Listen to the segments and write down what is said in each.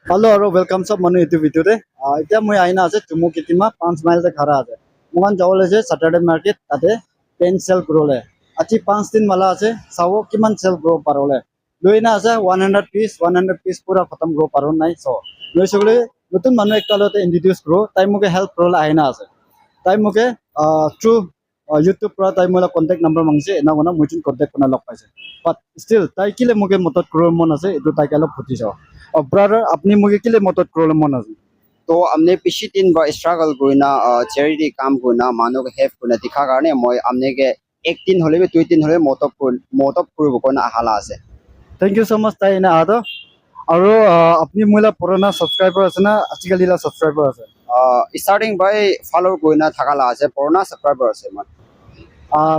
Hello আৰু welcome সব মানুহ এইটো ভিডিঅ'তে এতিয়া মই আইনা আছে তুমু কিতিমা 5 মাইল খাৰা আছে মগান যাবলৈ আছে স্যাটাৰডে মাৰ্কেট তাতে পেন সেল কৰলে আজি 5 দিন মালা আছে চাও কিমান সেল গ্ৰো পাৰলে লৈনা আছে 100 পিস পুৰা খতম গ্ৰো পাৰো নাই চ লৈ সগলে নতুন মানুহ একটা লতে ইন্ট্ৰোডিউস গ্ৰো তাই মুকে হেল্প কৰলে আইনা আছে তাই মুকে থ্ৰু YouTube পৰা তাই মোলা কন্টাক্ট নাম্বাৰ মাংছে না কোনা মই কন্টাক্ট কোনা লগ পাইছে বাট ষ্টিল তাই কিলে মুকে মতত গ্ৰো মন আছে এটো তাই অলপ ফুটি চাও ব্ৰাদাৰ আপনি মুকে কিলে মতত গ্ৰো মন আছে तो हमने पिछले दिन बार स्ट्रगल करना चैरिटी काम करना मानो के हेल्प करना दिखा करने मैं हमने के एक दिन होले भी 2 दिन होले मोटप करबो कोना हाला আছে थैंक यू सो मच তাই না আদো আৰু আপনি মোলা পুরানা সাবস্ক্রাইবার আছে না আজিকালিলা সাবস্ক্রাইবার আছে स्टार्टिंग बाय फॉलो करना থাকালা আছে পুরোনা সাবস্ক্রাইবার আছে মান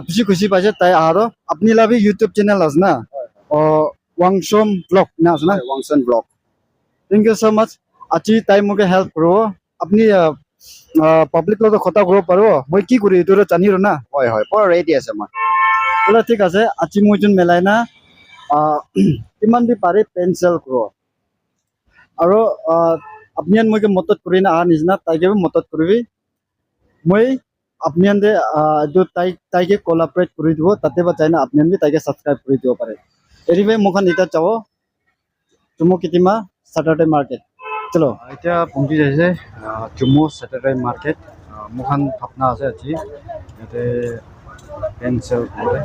বেশি খুশি পাইছে তাই আৰু আপনি লাভি ইউটিউব চ্যানেল আছে না ওয়াংশম ব্লগ না আছে না ওয়াংশন ব্লগ থ্যাংক ইউ সো মাচ আজি তাই মুকে হেল্প করব আপনি পাবলিক লগত কথা কব পারো মই কি করি এটো জানিরো না হয় হয় পুরো রেডি আছে মান বলে ঠিক আছে আজি মই যোন মেলাই না কিমান দি পারে পেন্সিল করব আৰু আপনি মইকে মতত করি না নিজনা তাইকে মতত করবি মই আপনি তাইকে কোলাবরেট করে দিব তাতে বা চাই না আপনি তাইকে সাবস্ক্রাইব করে দিব পারে এরিবে মুখান এটা চাও তুমি কিতিমা স্যাটারডে মার্কেট চলো এতিয়া পৌঁছি যাইছে জম্মু স্যাটারডে মার্কেট মুখান থাপনা আছে আজি ইয়াতে পেন্সিল করে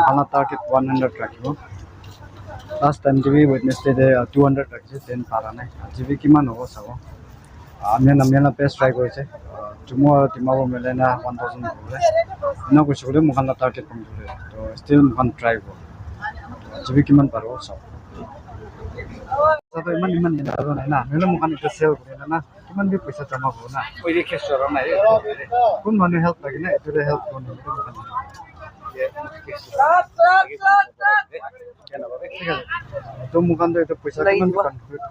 খানা টার্গেট 100 রাখিব লাস্ট টাইম টিভি ওয়েডনেসডে 200 রাখিছে দেন পারা নাই আজি বি কিমান হ'ব চাব আমি বেষ্ট ট্রাই কৰিছে জম্মু আৰু ডিমাপুৰ মিলাই না 1000 হ'লে এনে কৈছে বোলে মুখান টাৰ্গেট কম ধৰে তো ষ্টিল মুখান ট্ৰাই কৰিব আজি বি কিমান পাৰো চাব তো ইমান আৰু নাই না নহ'লে মুখান এটা চেল কৰে না কিমান বি পইচা জমা হ'ব না ওই যে কেছ আৰু নাই কোন মানুহ হেল্প লাগে না এটোৰে হেল্প কোন মুখান তো মুখান তো এটা পইচা কিমান কনট্ৰিবিউট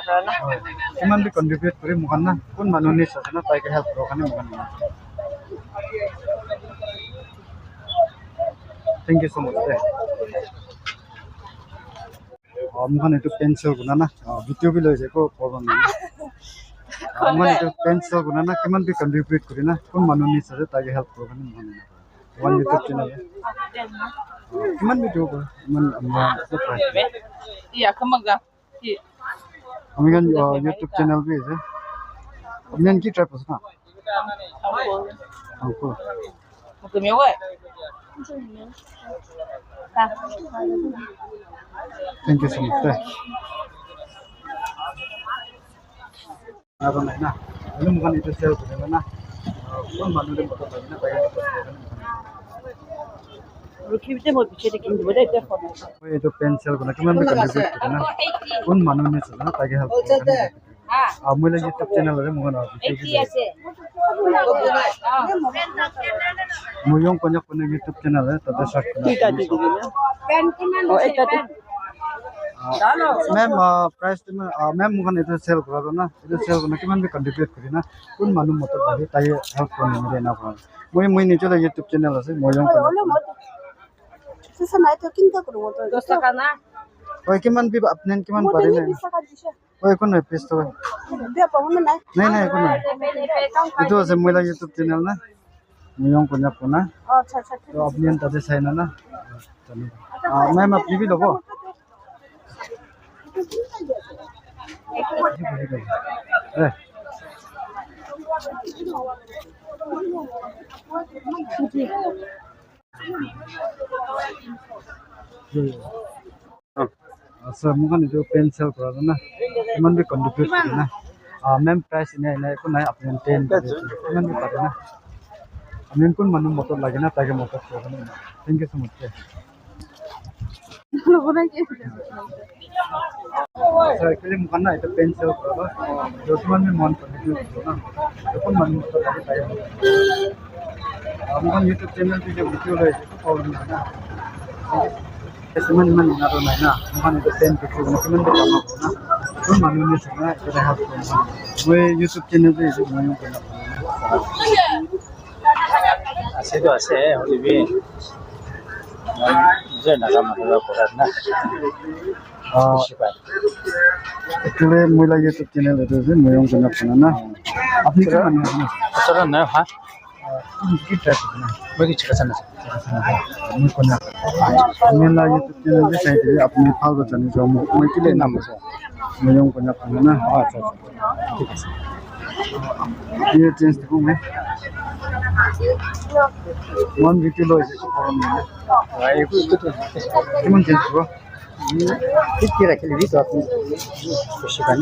কৰে না কিমান বি কনট্ৰিবিউট কৰি মুখান না কোন মানুহ নিছ আছে না তাইকে হেল্প কৰক কাৰণে মুখান থ্যাংক ইউ সো মাচ মুখান এইটো পেন্সিল গুণা না ভিডিঅ' বি লৈ যায় একো প্ৰব্লেম নাই মুখান এইটো পেন্সিল গুণা না কিমান বি কনট্ৰিবিউট কৰি না কোন মানুহ নিছ আছে তাইকে হেল্প কৰক কাৰণে মুখান ওৱান ইউটিউব চেনেল কিমান বি দিব পাৰে ইমান Iya, kemaga. আমি kan YouTube channel भी है हमने की ट्राई करना हमको Mungkin mewa. Thank you so much अब नहीं ना ini bukan itu sel ना कौन मालूम दे पता नहीं ना Ruki bisa mau bicara king boleh telepon. ये तो पेंसिल बना कि मैं भी कंट्रीब्यूट करना कौन मालूम नहीं चलना ताकि हेल्प अब मुझे YouTube चैनल है मुझे ना मुझे कोने YouTube चैनल है तब सर्च करना मैम प्राइस में मैम मुझे इधर सेल करा ना इधर सेल करना कि मैं भी कंट्रीब्यूट करी ना कौन मालूम मतलब भाई ताकि हेल्प करने मेरे ना पड़ा मुझे नीचे YouTube चैनल है मुझे Sana itu kita kurang motor. Dosa kana. ओए किमान भी अपने किमान पड़े ना ओए कौन है पेस्ट ओए Dia apa mana nak? नहीं कौन है itu আছে मोला YouTube चैनल ना मुयong कोन्या कोना Oh, caca. तो अपनी अंतर से है ना मैम अपनी भी लोगो सर मुझे जो पेंसिल करा ना किमान भी कंट्रीब्यूट करना मैम प्राइस इन्हें इन्हें को नहीं अपने 10 किमान भी पड़े ना हमें कौन मालूम मोटर लगे ना ताकि मोटर करना thank you so much sir के लिए मुझे ना itu पेंसिल करा जो किमान भी मन कंट्रीब्यूट करना तो कौन मालूम मोटर लगे ताकि मुझे YouTube चैनल पे जो वीडियो है तो प्रॉब्लम है ना Semen naro na na mukan itu 10 picture na kiman ba tama ko na kung manu ni sana ito na help ko mo YouTube channel ko ito mo yung kana আছে তো আছে হলিবি যে নাগা মাথা পড়ার না actually mula YouTube channel itu je moyong kena pernah na. Apni tu mana ni? Saudara na ha? Kita Bagi cerita sana. Mui kena. Apni la YouTube channel je saya jadi apni file tu channel jo mui kile nama je. Moyong kena pernah na. Ini change tu mui. One video lo je korang ni. Itu Cuman change tu. kira kira itu aku kesukaan.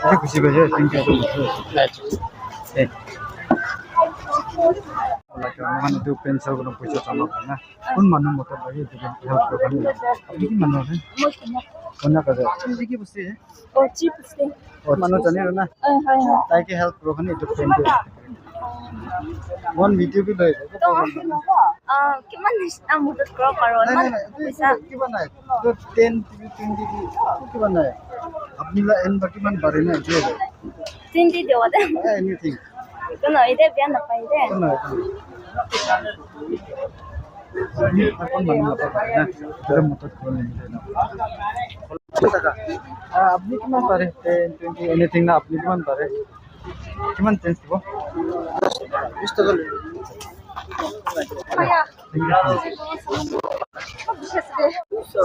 Saya खुशी बजे thank you so much. Mana itu pensel kalau punya sama mana. Pun mana motor lagi itu help kan. Ini ki mana sih? Mana kada? Ini ki pasti है. Oh, cheap thing. Oh, mana tanya ना. Hai. ताकि की help kan itu pensel. One video भी ले. Gimana mudut ko karon man bisa की बना है? तो 10 20 की बना है? अपनी ला एन बाकी मन बारे में जो है. tindi dewa de Anything. kono ide bian na pa ide Kena. Ini apa mana apa ya? Kita motor kau ni. Apni किमान बारे 10 20 anything ना अपनी किमान बारे किमान चेंज हो 20 टका ले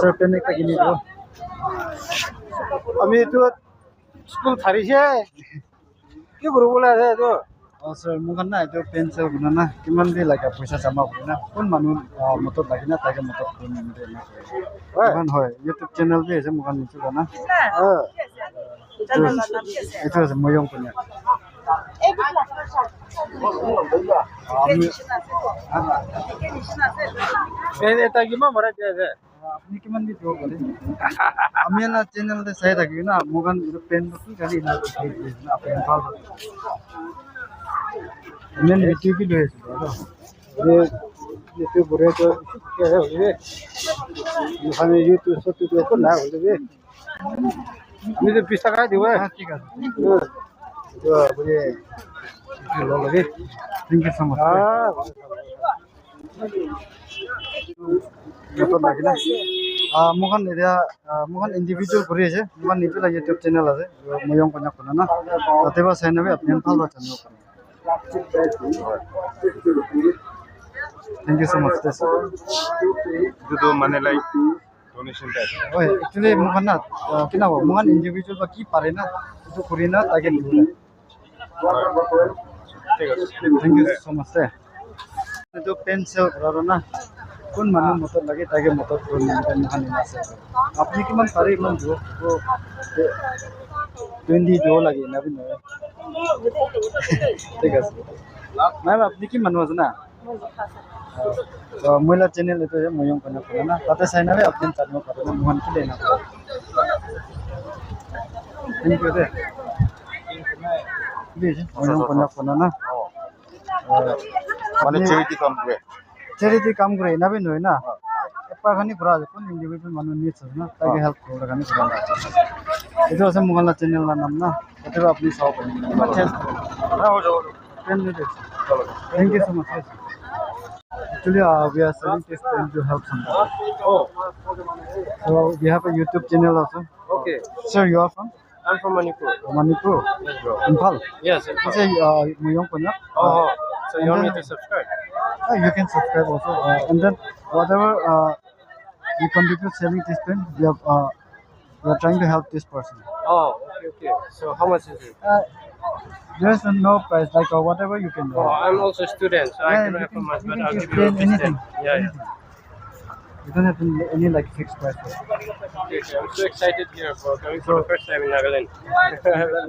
सर पेन एक किनी दो আমি তো স্কুল ছাড়িছে কি করব বলে আছে তো सर मुखन ना जो पेंसिल गुना ना किमान भी लगा पैसा जमा गुना कौन मानु मोटर लगी ना ताकि मोटर कौन मिले ना मुखन है YouTube चैनल भी है मुखन नीचे ना itu है मोयong punya এটা কি মারা যায় আপনি কিমান দি দিব বলে আমি না চ্যানেলতে চাই থাকি না মুখান পেন কি খালি না আপনি ভাল মেন ভিডিও কি লইছে itu boleh tu ya boleh এখানে YouTube সত্যি তো কোন না বলবে আমি তো 20 টাকা দিব হ্যাঁ ঠিক আছে তো বলে কি লাগে thank U so mass motor lagi na mukan dia mukan individual kuri aja mukan itu lah YouTube channel aja moyong banyak pun na tapi pas saya nabi apni hal baca channel thank you so much itu tuh mana like donation type. oh actually mukan na kenapa mukan individual baki pare na itu kuri na lagi dulu thank you so much itu pencil kalau na कौन मानो motor लगे ताकि motor को निकाल निकालने से अपनी की मन सारे मन जो तो 20 जो लगे ना भी नहीं ठीक है मैम अपनी की मन वजना तो मोला चैनल तो है मोयम करना पड़ेगा ना पता है ना अपने चैनल पर ना मोहन की लेना थैंक यू दे प्लीज मोयम करना पड़ना ना মানে charity কাম করে charity काम करे ना भी नहीं ना एक खानी करा जो कौन इंडिविजुअल मानो नीड्स है ना ताकि हेल्प करो खानी करा itu asal मुगला चैनल ला नाम ना तो अपनी शॉप है না हो যাও 10 minutes thank you so much actually we are selling this pen to help somebody so we have a YouTube channel also okay sir you are from I'm from Manipur Manipur Imphal yes this is Moyong Konyak so you want me to subscribe you can subscribe also and then whatever you contribute selling this pen we are trying to help this person okay so how much is it there's no price like whatever you can do I'm also a student so I Yeah, can you have can- much you but can I'll give give you a anything. yeah you don't have any like fixed price okay, I'm so excited here for coming for the first time in Nagaland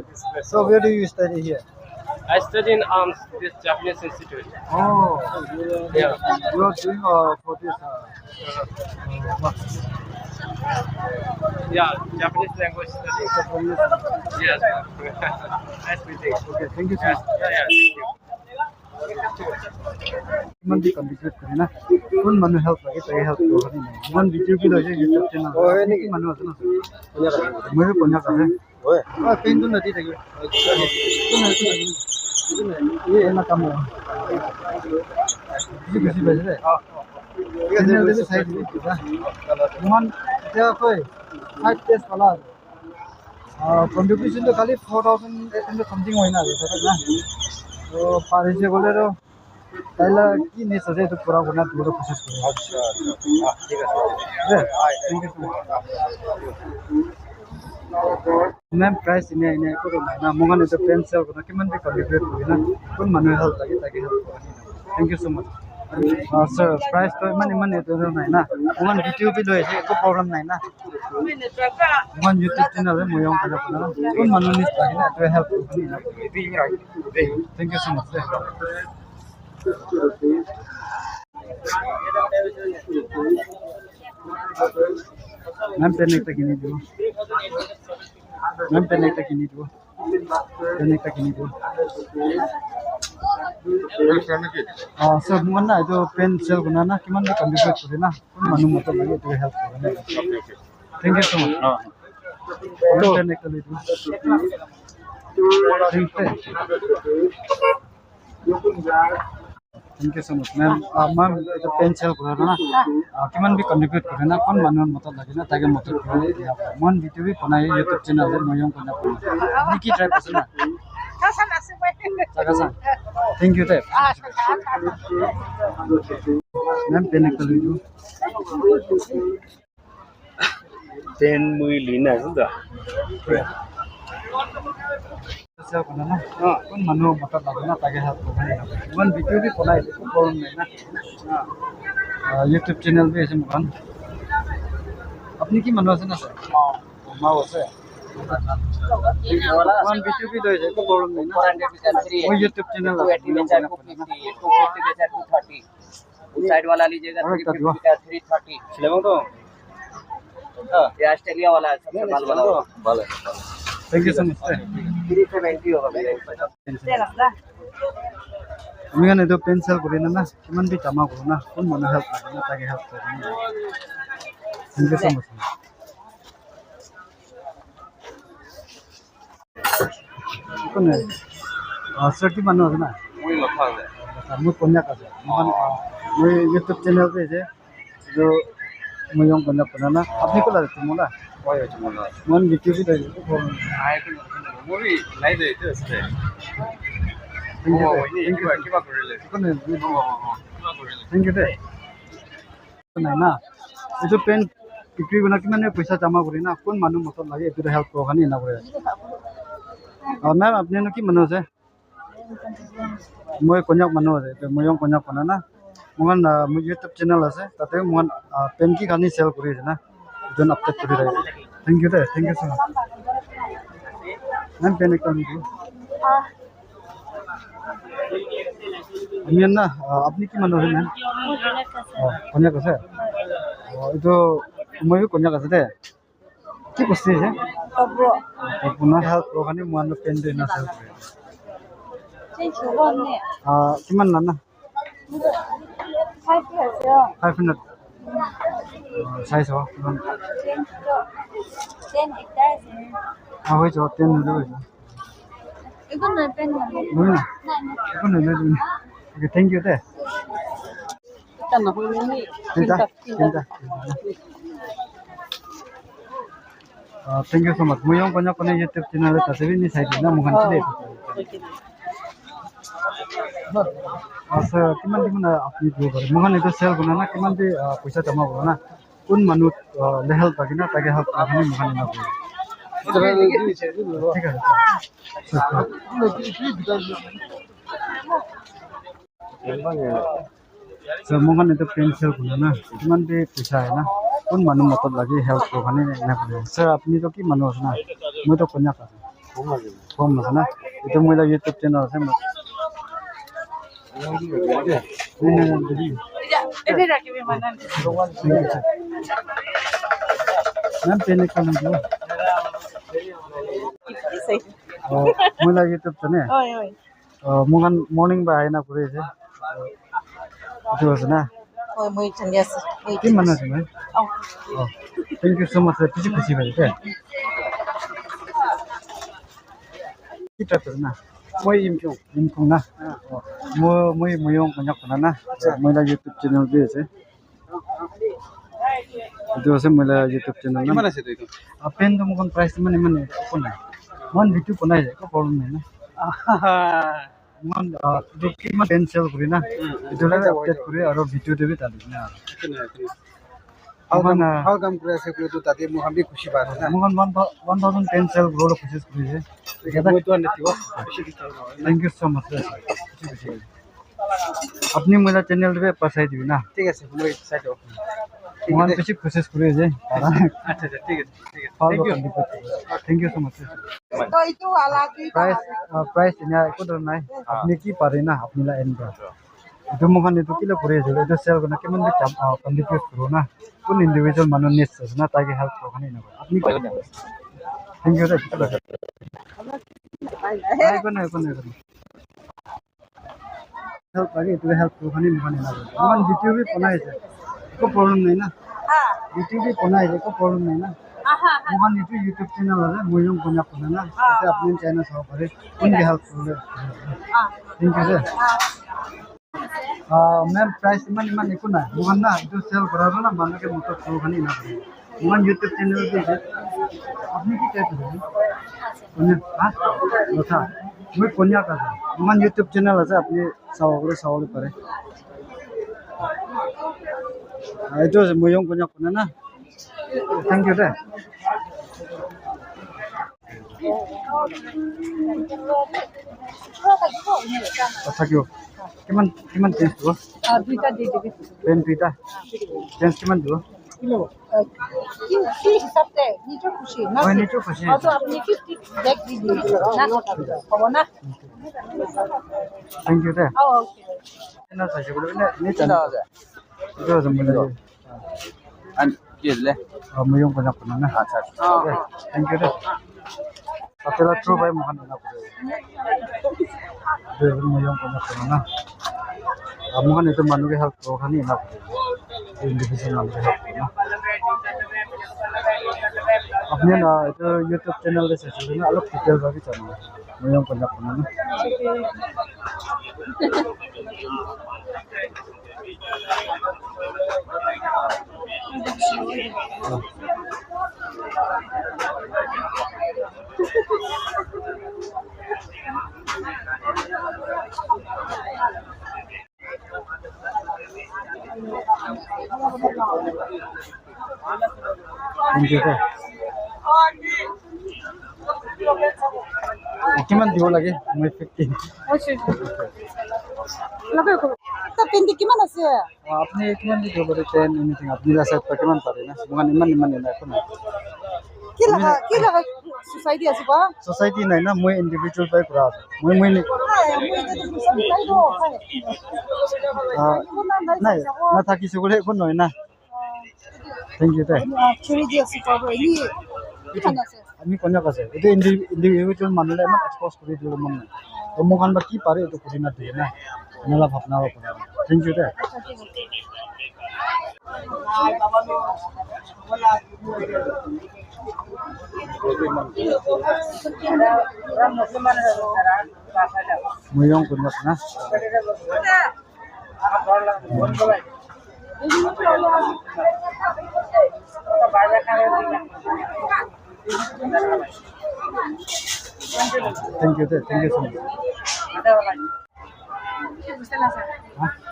This place. so where do you study here I study in this Japanese institute oh yeah you are doing for this yeah Japanese language study yes nice meeting okay thank you so much yeah thank you man di contribute kare na kun manu help lage tahi help karo hani nahi man video ki loje YouTube channel oh hai nahi manu asna mere konya kare oye pain to nadi thaki ye na kam hai ye kisi baje channel de side de ta mon ja koi 5 days pala contribution to khali 4800 something hoina na to pare je bole ro তাইলা কি নেস আছে তো পুরা কোনা পুরো কোশিশ করে আচ্ছা ঠিক আছে थैंक यू मैम प्राइस इने इने को ना मंगन तो पेंसिल को किमान भी कॉन्ट्रीब्यूट होइना कोन मानु हेल्प लागि ताकि help thank you so much sir price तो मन तो नाही ना मंगन भिडियो भी लय छै को प्रॉब्लम नाही ना मंगन YouTube चैनल है मोयong कला कोन मानु निस लागि ना तो help thank you so much ma'am pen एक किनी दो मैम पेन एक किनी दो सर मन ना जो पेन सेल गुना ना किमान भी कंट्रीब्यूट करे ना कोन मानु मत लगे तो हेल्प करे thank you so much ma'am pen एक ले दो thank you so much ma'am ma'am जो पेन सेल करे ना किमान भी कंट्रीब्यूट करे ना कोन मानु मत लगे ना ताकि मत करे मन वीडियो भी बनाए YouTube चैनल है मोयong कोना अपनी की ट्राई करछ ना Saka thank you tep ma'am pen एक ले दो टेन मुई लिना है ना सेल करना ना कोन मानु मत लगे ना ताकि हेल्प करे मन वीडियो भी बनाए तो प्रॉब्लम नहीं ना YouTube चैनल भी ऐसे मकान अपनी की मानु আছে না স্যার माव আছে वन वीडियो भी दे को प्रॉब्लम नहीं ना वो YouTube चैनल 280 बेचा 250 250 बेचा 230 उस साइड वाला लीजिएगा 350 का 330 लेबो तो ये ऑस्ट्रेलिया वाला है सबसे माल वाला भले थैंक यू सो मच 370 होगा मेरा मिगन तो पेंसिल करिना ना किमान भी जमा करो ना कोन मन हेल्प करे ना ताकि हेल्प करे थैंक यू सो मच कोन सर की मानु है ना मुई लखा है मु कोन्या का मन मु YouTube चैनल पे है जो मोयong कोन्या बनाना अपनी को लगे तुमला कोई चमला मन वीडियो भी दे को आए तो मूवी नहीं दे तो से थैंक यू थैंक यू की बात कर ले कोन थैंक यू दे নাই না এই পেন বিক্রি বনা কিমানে পয়সা জমা করি না কোন মানুহ মত লাগে এটো হেল্প করব খানি না করে मैम আপনি কি মানুহ আছে মই কন্যাক মানুহ আছে তো ময়ং কন্যাক কোনা না মগন মোৰ YouTube চেনেল আছে তাতে মগন পেন কি খানি সেল কৰি আছে না এজন আপডেট কৰি ৰাখে থ্যাংক ইউ দে থ্যাংক ইউ সো মাচ मैम पेन एक দিও আমি না আপনি কি মানুহ আছে मैम কন্যাক আছে এইটো মইও কন্যাক আছে দে কি বস্তু আছে পুনৰ হেল্প কৰখানি মই পেন দে না সেল কৰি কিমান না না 500 size हो किमान हो जो 10 ले लो 이거 내 뺀다. 누나 이거 내려 누나 오케이 땡큐 돼 진짜 진짜 thank you so much मोयong कोन्या कोने YouTube चैनल ताते भी नि साइड ना मोहन से सर किमान किमान अपनी दो बार मोहन इधर सेल बना ना किमान भी पैसा जमा करो ना उन मनु ले हेल्प बाकी ना ताकि हेल्प करने मोहन ना हो ठीक है सर मोहन इधर पेन सेल बना ना किमान भी पैसा है ना उन मनु मतलब लगी हेल्प करने ना करे सर अपनी तो की मनु है ना मैं तो कोन्या का कम है ना इधर मेरा YouTube चैनल है ini lagi mana ma'am pen एक कलम दो मोला YouTube चने मोगन मॉर्निंग बा आइना करे छे त्यो छ ना moi chandias के मना छ मैं thank you so much sir खुशी भयो के के टाइप ना মই इमक्यू ना म मोयong कोन्या कोना ना मोला YouTube चैनल भी আছে itu আছে মোলা YouTube channel কিমান আছে এইটো পেন তো মোক প্ৰাইচ ইমান একো নাই মন ভিডিঅ' বনাই যায় একো প্ৰব্লেম নাই না মন কিমান পেন চেল কৰি না এইটো আপডেট কৰি আৰু ভিডিঅ' দেবি তাত না ভাল কাম কৰি আছে কিন্তু তাতে মোক আমি খুশি পাইছো না মোক 1000 পেন চেল গ্ৰ'ৰ কোচিছ কৰিছে মইতো আনিব থ্যাংক ইউ সো মাচ আপনি মোলা চ্যানেল দেবে পাঠাই দিবি না ঠিক আছে মই চাই দিওঁ মন বেছি কোচিছ কৰি আছে আচ্ছা ঠিক আছে থ্যাংক ইউ সো মাচ তো এইটো আলাদা প্ৰাইচ এনে একো ধৰ নাই আপনি কি পাৰে না আপনিলা এনেকুৱা itu mukhan itu kilo kore jole itu sel kona keman bi cham contribute karo na kun individual manu needs আছে না তাকে হেল্প করখানি না আপনি থ্যাংক ইউ নাই কোন হেল্প লাগে itu হেল্প করখানি মukhan না মukhan ভিডিও भी बनाइছে को प्रॉब्लम नहीं ना ভিডিও भी बनाइছে को प्रॉब्लम नहीं ना mukhan itu YouTube channel আছে মইয়ং বনা কোনা না তাতে আপনি চ্যানেল সহ করে কোন হেল্প করলে থ্যাংক ইউ मैम प्राइस इमान एको ना मुगन ना जो सेल करारो ना मान के मोटर शो खनी ना मुगन YouTube चैनल पे अपनी की टाइप है कोन्या हां लोथा मैं कोन्या का मुगन YouTube चैनल আছে আপনি সাওলে পারে itu muyong konya kona na thank you deh থাকিও কিমান চেঞ্জ দিব দুইটা দি দিবি পেন দুইটা চেঞ্জ কিমান দিব কি হিসাবতে নিজৰ খুশি না হয় নিচো খুশি তো আপনি 50 ব্যাগ দি দিবি না হ'ব না থ্যাংক ইউ দে ওকে না সাইছে বলে নে চালা itu semuanya an kile muyong konya kona na acha thank you deh Atela true by mukan na pure muyong konya kona na mukan itu manu ke help rohani na individual manu ke help na apne na itu YouTube channel de search na alok detail ba bi channel muyong konya kona na Thank you deh কিমান দিব লাগে মই 50 লগে কৰো তো পিন্দি কিমান আছে আপনি কিমান দিব পারে 10 এনিথিং আপনি আছে তো কিমান পারে না মুগান ইমান না এখন কি লাগা সোসাইটি আছে বা সোসাইটি নাই না মই ইন্ডিভিজুয়াল পাই করা আছে মই নাই না থাকিছো বলে এখন নয় না থ্যাংক ইউ তাই ছুরি দি আছে পাবো নি কিমান আছে আমি কোন আছে এটা ইন্ডিভিজুয়াল মানুষলে ইমান এক্সপোজ কৰি দিলো মন নাই তো মুগান বা কি পাৰে এটা কৰি না দিয়ে না মেলা ভাবনা হবে থ্যাংক ইউ তাই muyong kunyap na thank you so much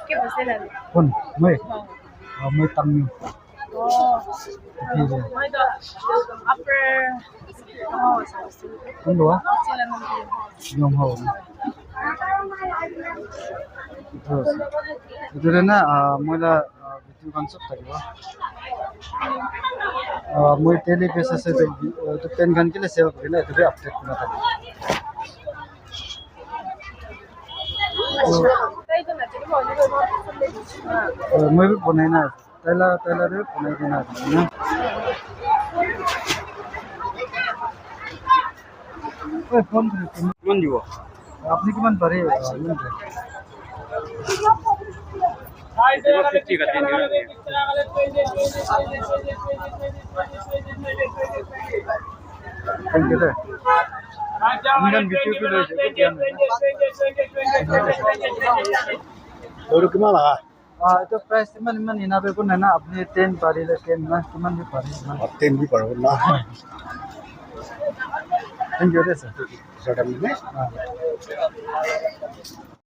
¿Qué pasó la pun moi moi tammi upper pun dua nyom ho itu na moi la video concept থাকিব মই টেলি বেসিস এ তো 10 গান কেলে সেল করি না এটা আপডেট করা থাকে মই भी बनाई ना तैला रे बनाई देना ना ओए फोन কিমান দিব আপনি কিমান পারে থ্যাংক ইউ স্যার আমি গান ভিডিও করে রয়েছে আৰু কিমান লাগা এইটো প্ৰাইচ ইমান ইনাফ একো নাই না আপুনি 10 পাৰিলে 10 না কিমান দি পাৰে ইমান 10 भी पड़ो ना থেংক ইউ দেই স্যাৰ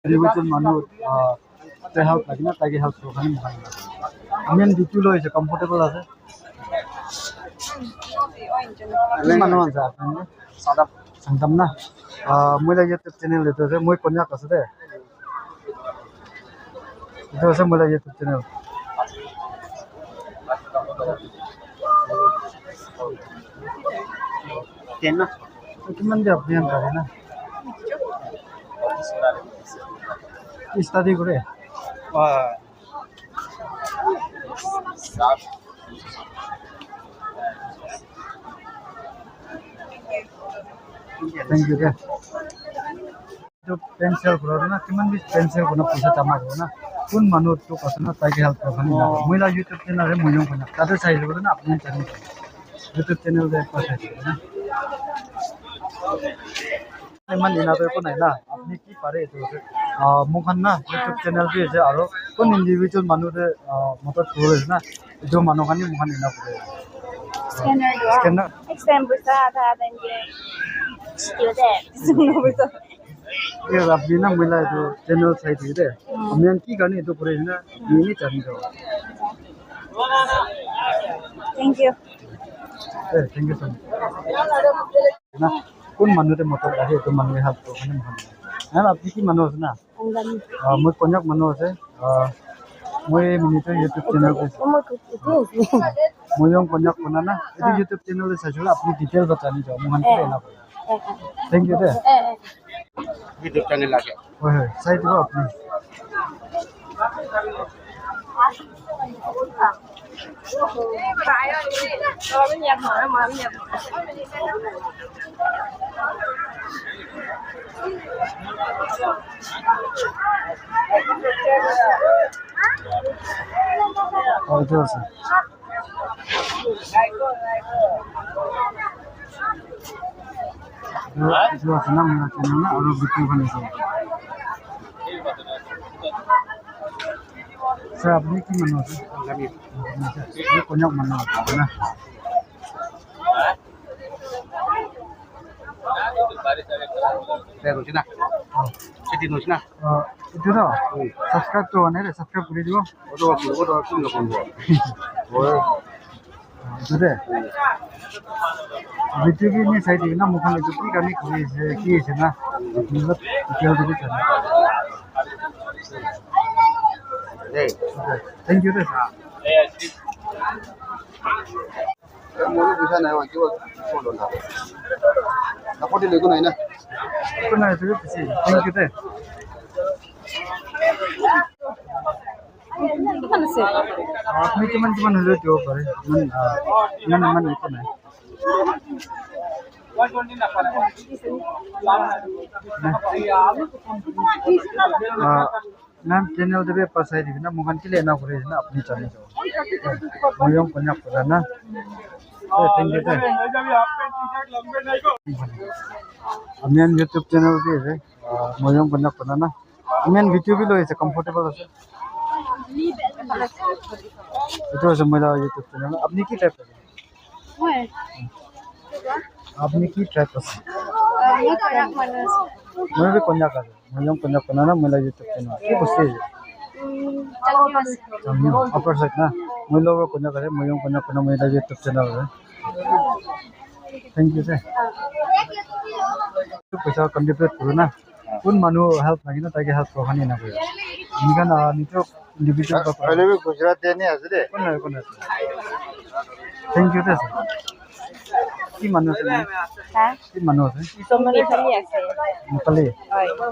ইণ্ডিভিজুৱেল মানুহ হেল্প লাগে না তাকে হেল্প কৰিব কাৰণে ভাল আমি ডিউটি লৈ আহিছোঁ কমফৰ্টেবল আছে মানুহ আছে আপুনি চাংতাম না মই লাগে ইউটিউব চেনেল এইটো আছে মই কন্যাক আছে দে itu saya mulai YouTube channel. Tena. Cuman dia update kali na. Study kore. Thank you deh. Itu pencil kuro na, cuman bis pencil kuro na puasa tamat kuro na. কোন মানুহ তো কথা না তাকে হেল্প করবেন না মহিলা ইউটিউব চ্যানেলে মহিলা কোন তাদের চাইলে বলে না আপনি চ্যানেল ইউটিউব চ্যানেলে একটা চাইলে না ইমান দিনাতে কোন নাই না আপনি কি পারে তো মুখান না ইউটিউব চ্যানেল দিয়ে আছে আর কোন ইন্ডিভিজুয়াল মানুষে মদত করে না যে মানুষখানি মুখান দিনা করে Scanner. Example sa dan dia. Still there. ये अपनी ना मिला है तो चैनल साइट है दे हमने की करनी है तो पूरे ना ये नहीं चाहिए तो Thank you. Thank you so much ना कौन मानो ते मतलब है तो मानो हेल्प तो करने में है ना अपनी की मानो है ना मैं कोन्याक मानो है मैं मिनिट यूट्यूब चैनल पे मैं yung कोन्याक बना ना ये यूट्यूब चैनल से सच में अपनी डिटेल बतानी चाहिए मुझे तो ना thank you they YouTube channel आके ओए साइड को अपनी और जो है जो senang mengajarnya orang betul kan itu. Saya अपनी की मनो से ये कोन्याक मनो है ना saya nulis na jadi nulis na itu dah subscribe tu ane deh subscribe kuri dulu udah aku nggak pun itu deh video ini saya di na mukan itu kami kuri sih na buat video itu kan thank you deh Mau bisa naik lagi waktu na. Aku di lego naik na. itu na itu sih thank you deh Gimana sih? अपनी cuman dulu jawab bare man itu na नाम channel दे पासाई दिना मुखन के लेना करे ना अपनी channel जो मोयम कोन्याक पड़ा ना थैंक यू दे अमियन YouTube चैनल दे है मोयम कोन्याक पड़ा ना अमियन वीडियो भी लोए से कंफर्टेबल है itu semua YouTube channel अपनी की टाइप है अपनी की टाइप है मैं भी कोन्याक है मोयम कोन्याक पड़ा ना मेरा YouTube channel की कुछ upper side na मैं लोग कोन्याक है मोयम कोन्याक पड़ा मेरा YouTube channel है थैंक यू सर पैसा कंट्रीब्यूट करो ना कौन मानो हेल्प लगी ना ताकि हेल्प करवानी ना कोई निकान निचो इंडिविजुअल का पहले भी गुजरात देने आते थे कौन है थैंक यू सर की मानो से की मानो से निकले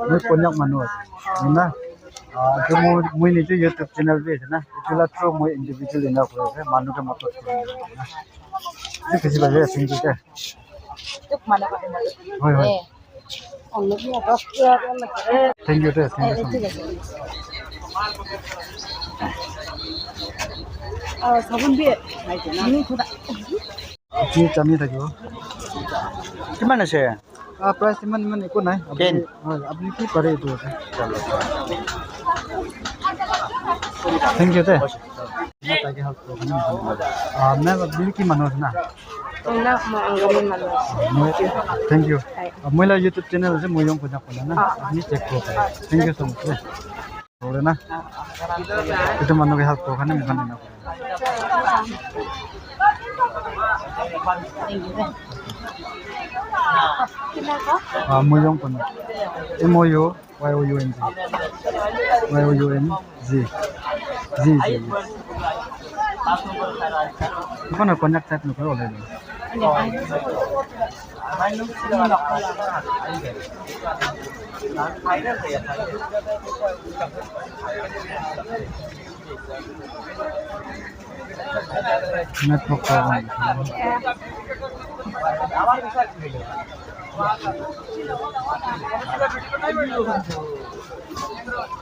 मैं कोन्याक मानो है ना जो मैं निचो YouTube चैनल पे है ना इतना थ्रो मैं इंडिविजुअल इना कोई है मानो के मतलब ना ये किसी वजह से थैंक यू सर होय होय थैंक यू सर 사분비 아니 그다 जी चामी था जो gimana sih प्राइस मन एको नहीं अपनी की करे तो Thank you, te. Nah, tadi help ko kami. Nah, bili ki manos na. Una, maanggalin man. Thank you. Moi la YouTube channel ase moi yong punya pula na. Ni check ko. Thank you so much. Ore na. Itu manu ke help ko kami bukan na. Moi yong puna. MOU YOUNG. YOUNG. Z. Mana konyak type nu karo le. Network problem.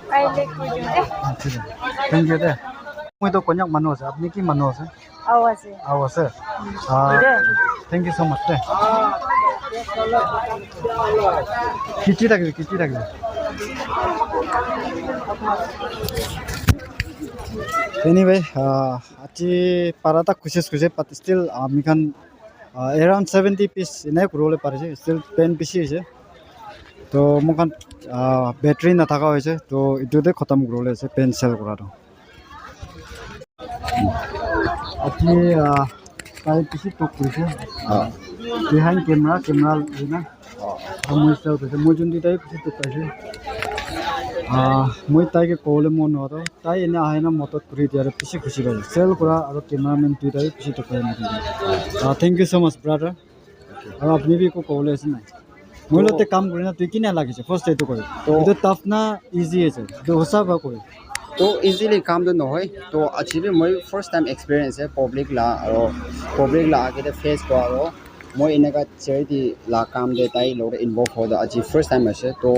I like video deh. Thank you, te. Moi to konyak manu ase. Apni ki manu ase? Awas ya. Awase. Thank you so much, te. Kichi lagi. Anyway, achi parata khuses but still ami kan around 70 piece inai kurole parise still 10 piece ase. To mokan battery na thaka hoise to itu de khatam kurole ase pen sell kora to. Achi kai piece to kurise. Behind camera ina. Moi sell kuse moi jundi tai piece to kaise. Moi tai ke kole mon horo tai ena aina motot kuri diare piece khushi bhai sell kora aro cameraman tu tai piece to kai mati. Thank you so much brother. Aro apni bhi ko kole ase na. Moi lote kam kori na tu kina lagise first etu kore. Etu tough na easy ase. To hosa ba kore. तो easily काम तो নহয় तो अच्छी भी मैं first time experience है public ला और पब्लिक ला आके तो फेस को और मैं इन्हें का चैरिटी ला काम देता ही लोग इन्वॉल्व हो दा अच्छी फर्स्ट टाइम है तो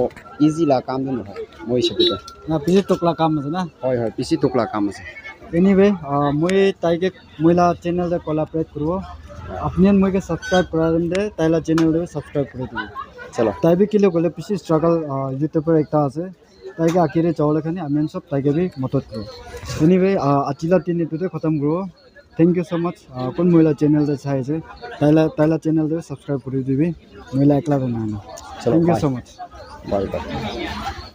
इजी ला काम तो নহয় मैं इसे भी तो Na piece tokla kam ase na. হয় পিছি টুকলা কাম আছে Anyway, moi tai ke moila channel de collaborate kuro. Apnian moi ke subscribe kora de taila channel de subscribe kore dibo. চলো Tai bi kile gole piece struggle YouTuber ekta ase. Tai ke akire chawle khani amen sob tai ke bi motot kuro. Anyway, achila tin etu de khatam kuro. Thank you so much. Kon moila channel de chai ase. Taila channel de subscribe kore dibi. Moila ekla bana. Chalo, Thank you bye. so much. Bye bye